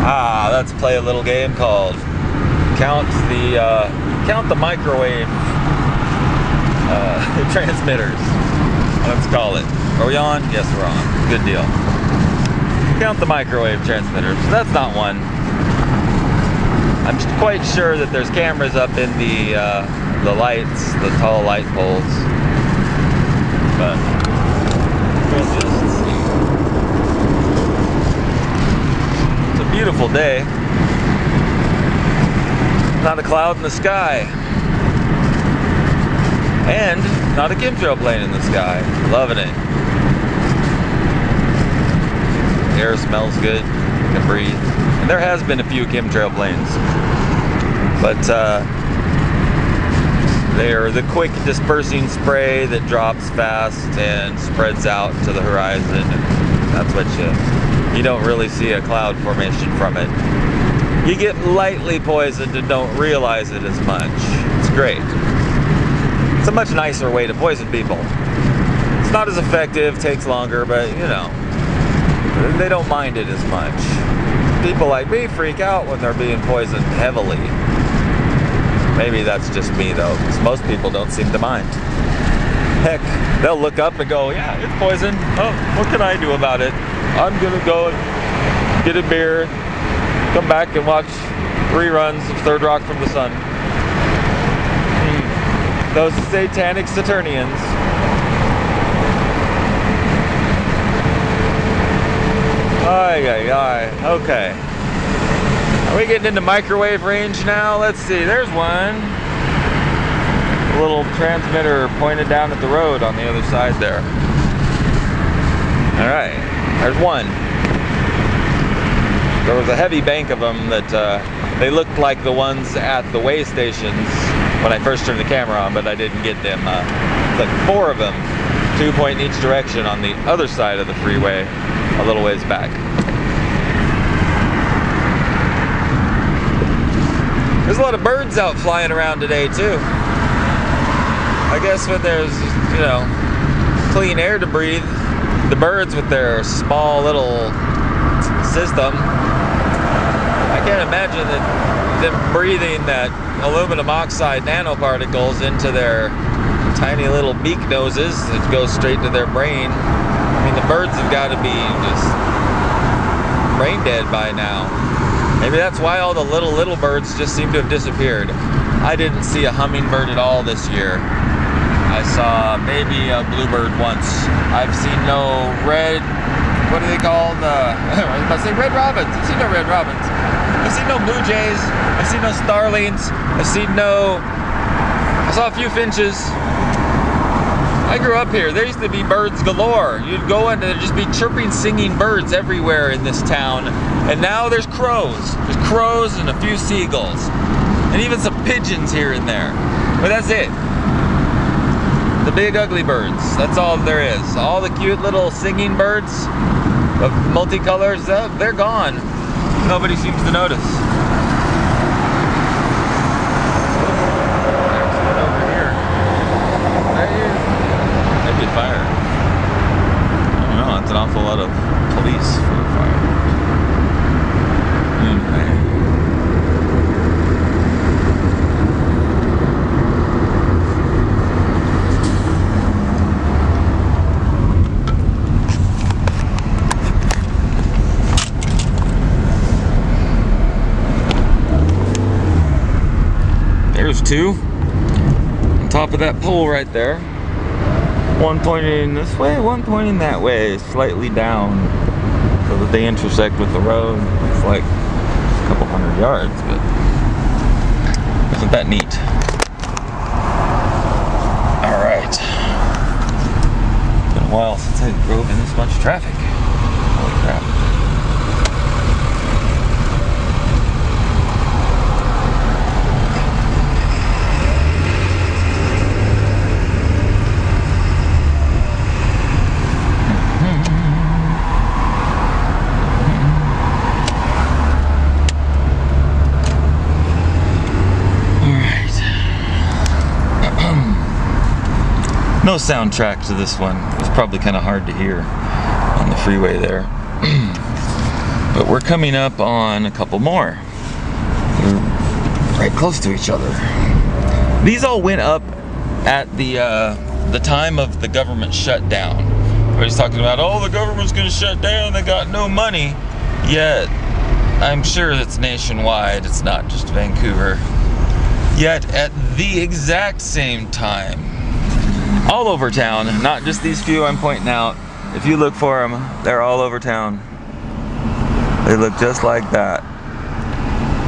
Let's play a little game called Count the Microwave Transmitters. Let's call it. Are we on? Yes, we're on. Good deal. Count the microwave transmitters. That's not one. I'm quite sure that there's cameras up in the lights, the tall light poles. But we'll just see. It's a beautiful day. Not a cloud in the sky. And not a chemtrail plane in the sky. Loving it. The air smells good. You can breathe. And there has been a few chemtrail planes. But they are the quick dispersing spray that drops fast and spreads out to the horizon. And that's what you don't really see a cloud formation from it. You get lightly poisoned and don't realize it as much. It's great. It's a much nicer way to poison people. It's not as effective, takes longer, but you know, they don't mind it as much. People like me freak out when they're being poisoned heavily. Maybe that's just me though, because most people don't seem to mind. Heck, they'll look up and go, yeah, it's poison. Oh, what can I do about it? I'm gonna go and get a beer, come back and watch reruns of Third Rock from the Sun. Those satanic Saturnians. Okay. Are we getting into microwave range now? Let's see, there's one. A little transmitter pointed down at the road on the other side there. Alright, there's one. There was a heavy bank of them that they looked like the ones at the way stations when I first turned the camera on, but I didn't get them. Like 4 of them, 2 point in each direction on the other side of the freeway, a little ways back. There's a lot of birds out flying around today too. I guess when there's, you know, clean air to breathe, the birds with their small little system, I can't imagine that them breathing that aluminum oxide nanoparticles into their tiny little beak noses that go straight to their brain. I mean, the birds have got to be just brain dead by now. Maybe that's why all the little birds just seem to have disappeared. I didn't see a hummingbird at all this year. I saw maybe a bluebird once. I've seen no red, what are they called? I was about to say red robins. I've seen no red robins. I've seen no blue jays. I've seen no starlings. I saw a few finches. I grew up here. There used to be birds galore. You'd go in and there'd just be chirping, singing birds everywhere in this town. And now there's crows. There's crows and a few seagulls. And even some pigeons here and there. But that's it. The big ugly birds. That's all there is. All the cute little singing birds of multicolors, they're gone. Nobody seems to notice. There's one over here. Maybe fire. I don't know, that's an awful lot of police for a fire. Anyway. There's 2 on top of that pole right there. One pointing this way, one pointing that way, slightly down, so that they intersect with the road. It's like a couple hundred yards, but isn't that neat? All right. It's been a while since I drove in this much traffic. Holy crap. No soundtrack to this one. It was probably kind of hard to hear on the freeway there. But we're coming up on a couple more. They're right close to each other. These all went up at the time of the government shutdown. Everybody's talking about, oh, the government's gonna shut down, they got no money. Yet, I'm sure it's nationwide, it's not just Vancouver. Yet, at the exact same time, all over town, not just these few I'm pointing out, if you look for them, they're all over town. They look just like that.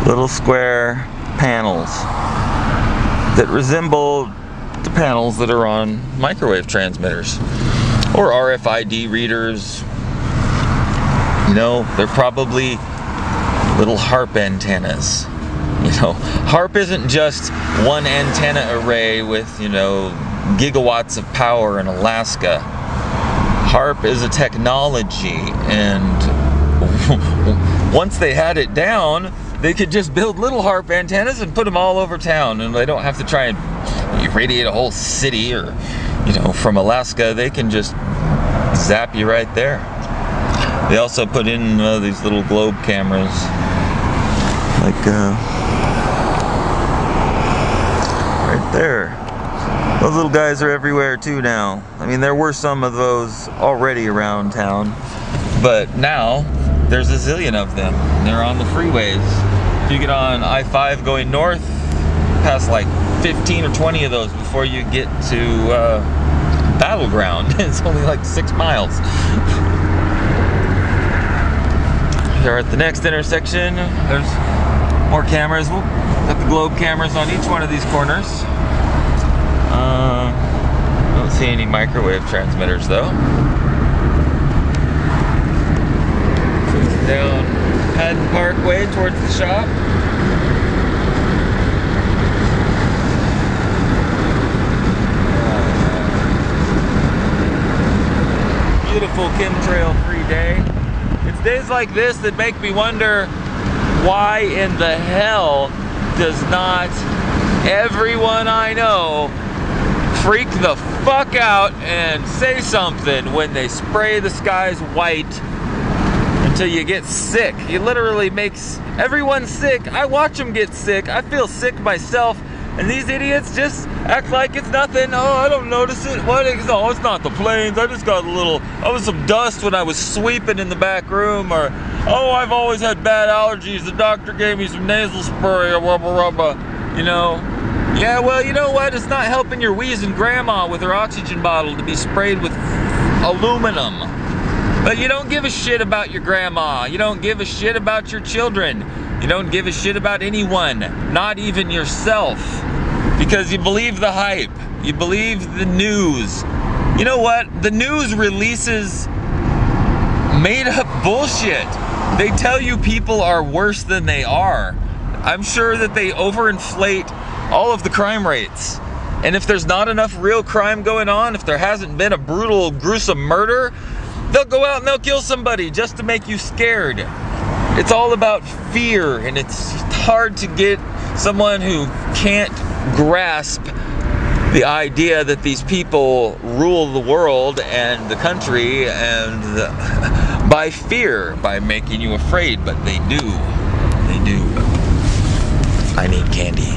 Little square panels that resemble the panels that are on microwave transmitters or RFID readers. You know, they're probably little HAARP antennas. You know, HAARP isn't just one antenna array with, you know, gigawatts of power in Alaska. HAARP is a technology, and once they had it down, they could just build little HAARP antennas and put them all over town, and they don't have to try and irradiate a whole city, or, you know, from Alaska, they can just zap you right there. They also put in these little globe cameras, like right there. Those little guys are everywhere too now. I mean, there were some of those already around town, but now there's a zillion of them. They're on the freeways. If you get on I-5 going north, past like 15 or 20 of those before you get to Battleground. It's only like 6 miles. Here at the next intersection, there's more cameras. We'll got the globe cameras on each one of these corners. Don't see any microwave transmitters though. Down Haddon Parkway towards the shop. Beautiful chemtrail free day. It's days like this that make me wonder, why in the hell does not everyone I know freak the fuck out and say something when they spray the skies white until you get sick? It literally makes everyone sick. I watch them get sick. I feel sick myself. And these idiots just act like it's nothing. Oh, I don't notice it. What? Oh, it's not the planes. I just got I was some dust when I was sweeping in the back room. Or, oh, I've always had bad allergies. The doctor gave me some nasal spray. You know? Yeah, well, you know what? It's not helping your wheezing grandma with her oxygen bottle to be sprayed with aluminum. But you don't give a shit about your grandma. You don't give a shit about your children. You don't give a shit about anyone, not even yourself, because you believe the hype. You believe the news. You know what? The news releases made up bullshit. They tell you people are worse than they are. I'm sure that they overinflate all of the crime rates. And if there's not enough real crime going on, if there hasn't been a brutal, gruesome murder, they'll go out and they'll kill somebody just to make you scared. It's all about fear, and it's hard to get someone who can't grasp the idea that these people rule the world and the country and by fear, by making you afraid, but they do. They do. I need candy.